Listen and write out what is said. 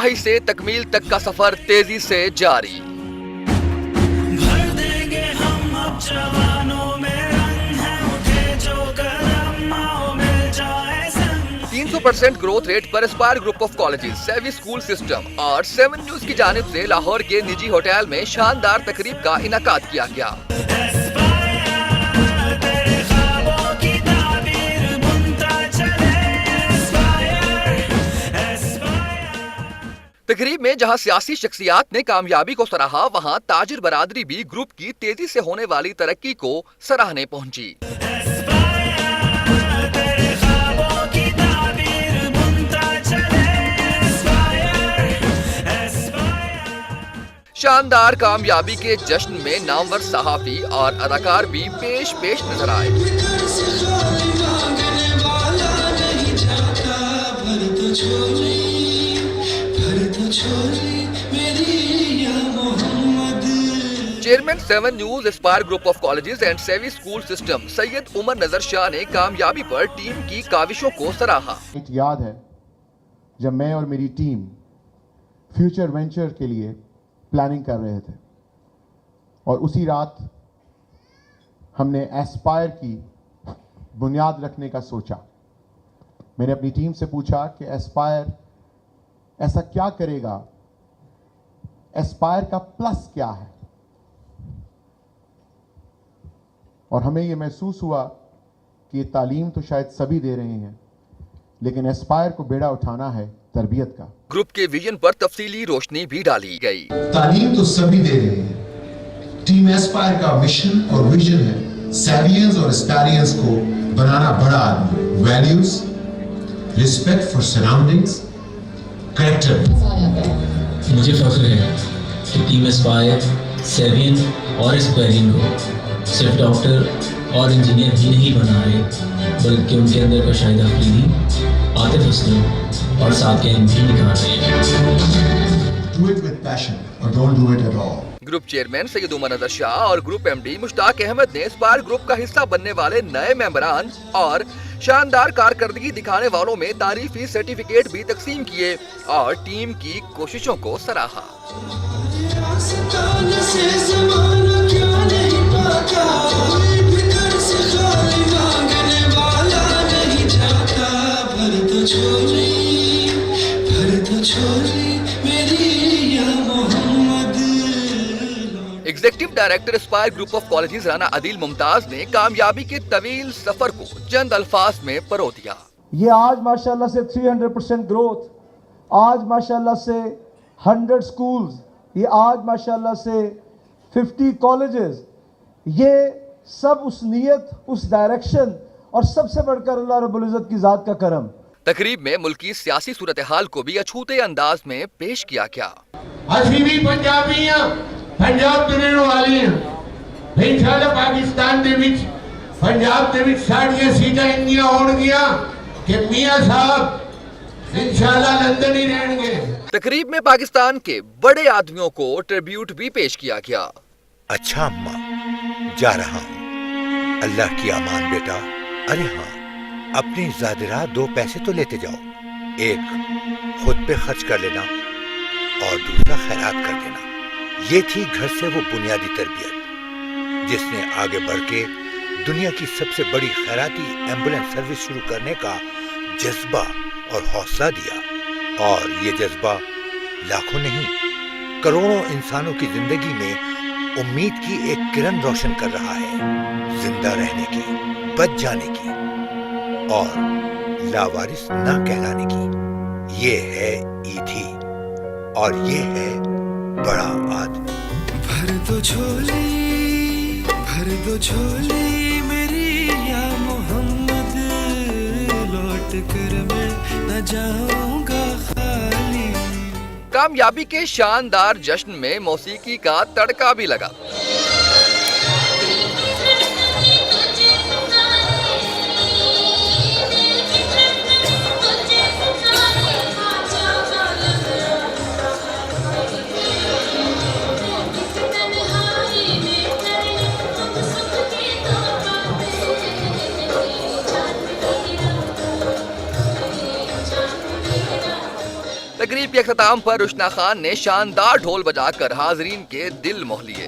तबाही से तकमील तक का सफर तेजी से जारी। भर देंगे हम अब जवानों में रंग है, उठे जो कदम आओ मिल जाए संग। 300% ग्रोथ रेट पर एस्पायर ग्रुप ऑफ कॉलेजेस, सेवी स्कूल सिस्टम और 7 न्यूज की जानिब से लाहौर के निजी होटल में शानदार तकरीब का इनाकाद किया गया। तकरीब में जहां सियासी शख्सियात ने कामयाबी को सराहा, वहां ताजिर बरादरी भी ग्रुप की तेजी से होने वाली तरक्की को सराहने पहुंची। शानदार कामयाबी के जश्न में नामवर सहाफी और अदाकार भी पेश नजर आए। Chairman 7 news Aspire group of colleges and सेवी स्कूल सिस्टम सैयद उमर नजर शाह ने कामयाबी पर टीम की काविशों को सराहा। याद है जब मैं और मेरी टीम फ्यूचर वेंचर के लिए प्लानिंग कर रहे थे और उसी रात हमने एस्पायर की बुनियाद रखने का सोचा। मैंने अपनी टीम से पूछा कि एस्पायर ऐसा क्या करेगा, एस्पायर का प्लस क्या है, और हमें यह महसूस हुआ कि ये तालीम तो शायद सभी दे रहे हैं, लेकिन एस्पायर को बेड़ा उठाना है तरबियत का। ग्रुप के विजन पर तफसीली रोशनी भी डाली गई। तालीम तो सभी दे रहे हैं, टीम एस्पायर का मिशन और विजन है सैवियंस और एस्पायरियंस को बनाना बड़ा आदमी, values, respect for surroundings, character. मुझे फख्र है कि टीम एस्पायर सेवियन और एस्पायरियन को सिर्फ डॉक्टर और इंजीनियर ही नहीं बना रहे, बल्कि उनके अंदर का शाहिद अफरीदी, आतिफ असलम और साथ के भी निकाल रहे हैं। Do it with passion or don't do it at all. Group chairman Syed Umar Nazar Shah और ग्रुप एमडी मुश्ताक अहमद ने एस्पायर ग्रुप का हिस्सा बनने वाले नए मेंबरान और शानदार कारकर्दगी दिखाने वालों में तारीफी सर्टिफिकेट भी तकसीम किए और टीम की कोशिशों को सराहा। Executive director Aspire group of colleges Rana Adil Mumtaz ने कामयाबी के तवील सफर को चंद अल्फाज में परो दिया। ये आज माशाल्लाह से 300% ग्रोथ, आज माशाल्लाह से 100 स्कूल्स, ये आज माशाल्लाह से 50 कॉलेजेस, ये सब उस नियत, उस डायरेक्शन और सबसे बढ़कर अल्लाह रब्बुल इज्जत की जात का करम। तकरीब में मुल्की सियासी सूरत हाल को भी अछूते अंदाज में पेश किया गया। ਅਸੀਂ ਵੀ ਪੰਜਾਬੀ ਆ, ਪੰਜਾਬ ਦੇ ਰਹਿਣ ਵਾਲੇ ਆ। ਇਨਸ਼ਾਅੱਲਾ ਪਾਕਿਸਤਾਨ ਦੇ ਵਿੱਚ ਪੰਜਾਬ ਦੇ ਵਿੱਚ ਸਾਡੀਆਂ ਸੀਟਾਂ ਇੰਨੀਆਂ ਹੋਣਗੀਆਂ ਕਿ ਮੀਆਂ ਸਾਹਿਬ इंशाअल्लाह लंदन ही रहेंगे। तकरीब में पाकिस्तान के बड़े आदमियों को ट्रिब्यूट भी पेश किया गया। अच्छा अम्मा, जा रहा हूँ, अल्लाह की अमान बेटा। अरे हाँ, अपनी ज़ादिरा 2 पैसे तो लेते जाओ, एक खुद पे खर्च कर लेना और दूसरा खैरात कर देना। ये थी घर से वो बुनियादी तरबियत जिसने आगे बढ़ के दुनिया की सबसे बड़ी खैराती एम्बुलेंस सर्विस शुरू करने का जज्बा और हौसला दिया। और ये जज्बा लाखों नहीं, करोड़ों इंसानों की जिंदगी में उम्मीद की एक किरण रोशन कर रहा है, जिंदा रहने की, बच जाने की और लावारिस न कहलाने की। ये है ईथी और ये है बड़ा आदमी। भर दो झोली मेरी या मोहम्मद, लौट कर मैं न जाऊंगा खाली। कामयाबी के शानदार जश्न में मौसीकी का तड़का भी लगा। तकरीब के अख्ताम पर रुशना खान ने शानदार ढोल बजाकर हाजरीन के दिल मोह लिए।